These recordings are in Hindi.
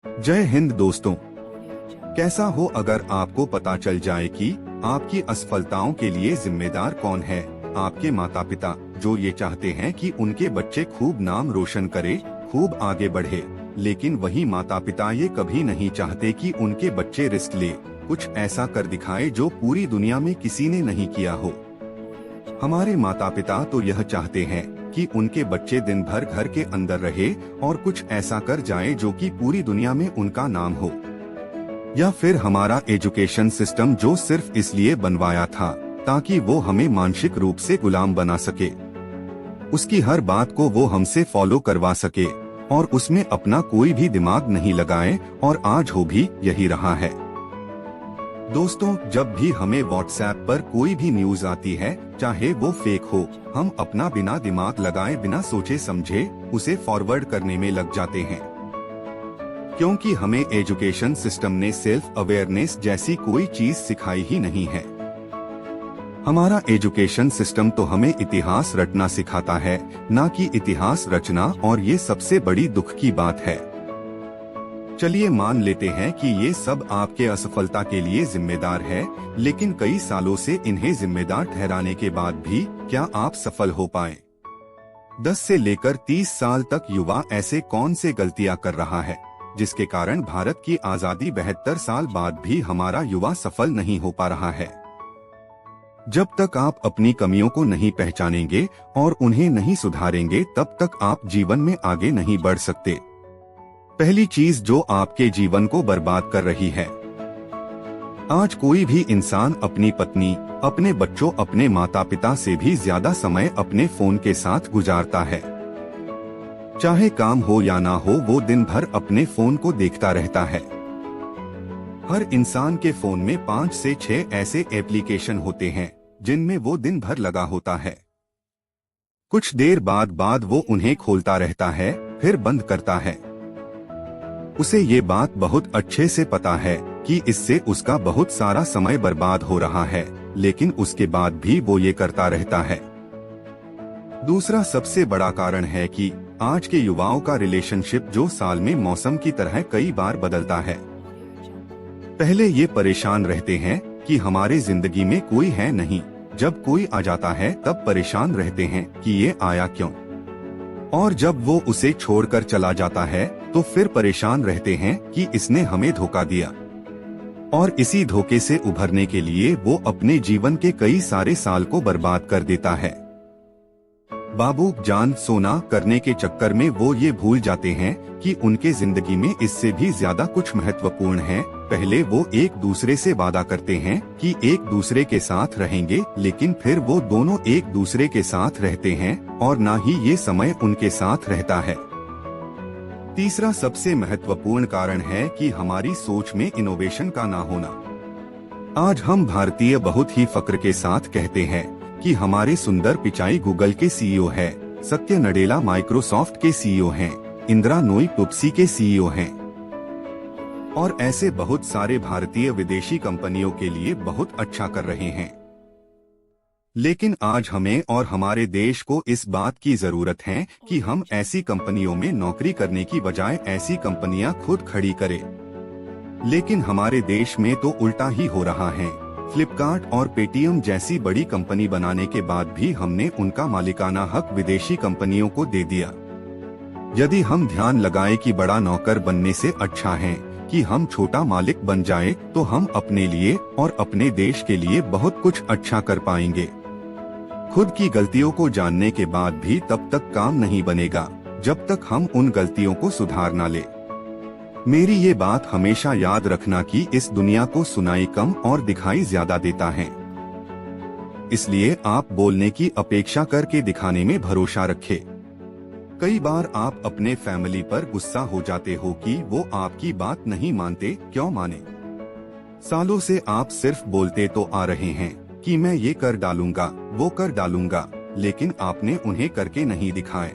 जय हिंद दोस्तों। कैसा हो अगर आपको पता चल जाए कि आपकी असफलताओं के लिए जिम्मेदार कौन है? आपके माता पिता, जो ये चाहते हैं कि उनके बच्चे खूब नाम रोशन करे, खूब आगे बढ़े, लेकिन वही माता पिता ये कभी नहीं चाहते कि उनके बच्चे रिस्क ले, कुछ ऐसा कर दिखाए जो पूरी दुनिया में किसी ने नहीं किया हो। हमारे माता पिता तो यह चाहते हैं कि उनके बच्चे दिन भर घर के अंदर रहे और कुछ ऐसा कर जाए जो कि पूरी दुनिया में उनका नाम हो। या फिर हमारा एजुकेशन सिस्टम जो सिर्फ इसलिए बनवाया था ताकि वो हमें मानसिक रूप से गुलाम बना सके, उसकी हर बात को वो हमसे फॉलो करवा सके और उसमें अपना कोई भी दिमाग नहीं लगाए, और आज हो भी यही रहा है। दोस्तों, जब भी हमें व्हाट्सएप पर कोई भी न्यूज आती है, चाहे वो फेक हो, हम अपना बिना दिमाग लगाए, बिना सोचे समझे उसे फॉरवर्ड करने में लग जाते हैं, क्योंकि हमें एजुकेशन सिस्टम ने सेल्फ अवेयरनेस जैसी कोई चीज सिखाई ही नहीं है। हमारा एजुकेशन सिस्टम तो हमें इतिहास रटना सिखाता है, ना कि इतिहास रचना, और ये सबसे बड़ी दुख की बात है। चलिए मान लेते हैं कि ये सब आपके असफलता के लिए जिम्मेदार है, लेकिन कई सालों से इन्हें जिम्मेदार ठहराने के बाद भी क्या आप सफल हो पाए? 10 से लेकर 30 साल तक युवा ऐसे कौन से गलतियां कर रहा है जिसके कारण भारत की आजादी 72 साल बाद भी हमारा युवा सफल नहीं हो पा रहा है? जब तक आप अपनी कमियों को नहीं पहचानेंगे और उन्हें नहीं सुधारेंगे, तब तक आप जीवन में आगे नहीं बढ़ सकते। पहली चीज जो आपके जीवन को बर्बाद कर रही है। आज कोई भी इंसान अपनी पत्नी, अपने बच्चों, अपने माता पिता से भी ज्यादा समय अपने फोन के साथ गुजारता है। चाहे काम हो या ना हो, वो दिन भर अपने फोन को देखता रहता है। हर इंसान के फोन में 5 से 6 ऐसे एप्लीकेशन होते हैं जिनमें वो दिन भर लगा होता है। कुछ देर बाद वो उन्हें खोलता रहता है, फिर बंद करता है। उसे ये बात बहुत अच्छे से पता है कि इससे उसका बहुत सारा समय बर्बाद हो रहा है, लेकिन उसके बाद भी वो ये करता रहता है। दूसरा सबसे बड़ा कारण है कि आज के युवाओं का रिलेशनशिप जो साल में मौसम की तरह कई बार बदलता है। पहले ये परेशान रहते हैं कि हमारे जिंदगी में कोई है नहीं, जब कोई आ जाता है तब परेशान रहते हैं कि ये आया क्यों, और जब वो उसे छोड़कर चला जाता है तो फिर परेशान रहते हैं कि इसने हमें धोखा दिया। और इसी धोखे से उभरने के लिए वो अपने जीवन के कई सारे साल को बर्बाद कर देता है। बाबू जान सोना करने के चक्कर में वो ये भूल जाते हैं कि उनके जिंदगी में इससे भी ज्यादा कुछ महत्वपूर्ण है। पहले वो एक दूसरे से वादा करते हैं कि एक दूसरे के साथ रहेंगे, लेकिन फिर वो दोनों एक दूसरे के साथ रहते हैं और ना ही ये समय उनके साथ रहता है। तीसरा सबसे महत्वपूर्ण कारण है कि हमारी सोच में इनोवेशन का ना होना। आज हम भारतीय बहुत ही फक्र के साथ कहते हैं कि हमारे सुंदर पिचाई गूगल के सीईओ है, सत्य नडेला माइक्रोसॉफ्ट के सीईओ हैं, इंदिरा नोई पेप्सी के सीईओ हैं, और ऐसे बहुत सारे भारतीय विदेशी कंपनियों के लिए बहुत अच्छा कर रहे हैं। लेकिन आज हमें और हमारे देश को इस बात की जरूरत है कि हम ऐसी कंपनियों में नौकरी करने की बजाय ऐसी कंपनियां खुद खड़ी करें। लेकिन हमारे देश में तो उल्टा ही हो रहा है। फ्लिपकार्ट और पेटीएम जैसी बड़ी कंपनी बनाने के बाद भी हमने उनका मालिकाना हक विदेशी कंपनियों को दे दिया। यदि हम ध्यान लगाएं कि बड़ा नौकर बनने से अच्छा है कि हम छोटा मालिक बन जाए, तो हम अपने लिए और अपने देश के लिए बहुत कुछ अच्छा कर पाएंगे। खुद की गलतियों को जानने के बाद भी तब तक काम नहीं बनेगा जब तक हम उन गलतियों को सुधार ना ले। मेरी ये बात हमेशा याद रखना कि इस दुनिया को सुनाई कम और दिखाई ज्यादा देता है। इसलिए आप बोलने की अपेक्षा करके दिखाने में भरोसा रखें। कई बार आप अपने फैमिली पर गुस्सा हो जाते हो कि वो आपकी बात नहीं मानते। क्यों माने? सालों से आप सिर्फ बोलते तो आ रहे हैं कि मैं ये कर डालूंगा, वो कर डालूंगा, लेकिन आपने उन्हें करके नहीं दिखाए।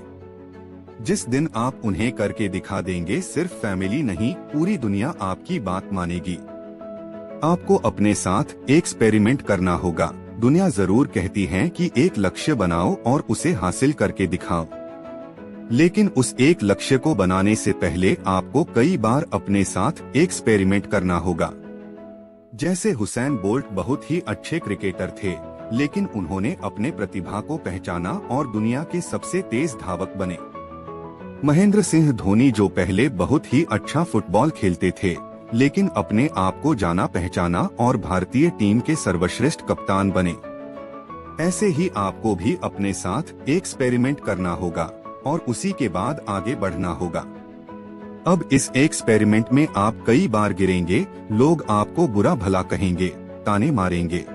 जिस दिन आप उन्हें करके दिखा देंगे, सिर्फ फैमिली नहीं, पूरी दुनिया आपकी बात मानेगी। आपको अपने साथ एक्सपेरिमेंट करना होगा। दुनिया जरूर कहती है कि एक लक्ष्य बनाओ और उसे हासिल करके दिखाओ, लेकिन उस एक लक्ष्य को बनाने से पहले आपको कई बार अपने साथ एक्सपेरिमेंट करना होगा। जैसे हुसैन बोल्ट बहुत ही अच्छे क्रिकेटर थे, लेकिन उन्होंने अपने प्रतिभा को पहचाना और दुनिया के सबसे तेज धावक बने। महेंद्र सिंह धोनी जो पहले बहुत ही अच्छा फुटबॉल खेलते थे, लेकिन अपने आप को जाना पहचाना और भारतीय टीम के सर्वश्रेष्ठ कप्तान बने। ऐसे ही आपको भी अपने साथ एक्सपेरिमेंट करना होगा और उसी के बाद आगे बढ़ना होगा। अब इस एक्सपेरिमेंट में आप कई बार गिरेंगे, लोग आपको बुरा भला कहेंगे, ताने मारेंगे,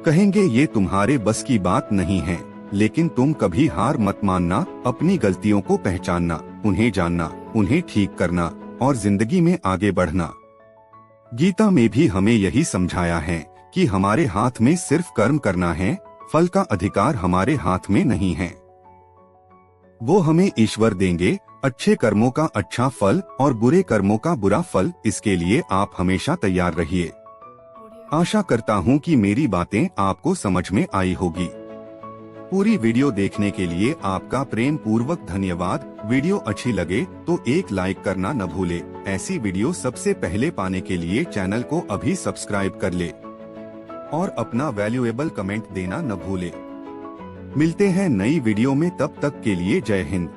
कहेंगे ये तुम्हारे बस की बात नहीं है, लेकिन तुम कभी हार मत मानना, अपनी गलतियों को पहचानना, उन्हें जानना, उन्हें ठीक करना और जिंदगी में आगे बढ़ना। गीता में भी हमें यही समझाया है कि हमारे हाथ में सिर्फ कर्म करना है, फल का अधिकार हमारे हाथ में नहीं है। वो हमें ईश्वर देंगे, अच्छे कर्मों का अच्छा फल और बुरे कर्मों का बुरा फल। इसके लिए आप हमेशा तैयार रहिए। आशा करता हूँ कि मेरी बातें आपको समझ में आई होगी। पूरी वीडियो देखने के लिए आपका प्रेम पूर्वक धन्यवाद। वीडियो अच्छी लगे तो एक लाइक करना न भूले। ऐसी वीडियो सबसे पहले पाने के लिए चैनल को अभी सब्सक्राइब कर ले और अपना वैल्यूएबल कमेंट देना न भूले। मिलते हैं नई वीडियो में, तब तक के लिए जय हिंद।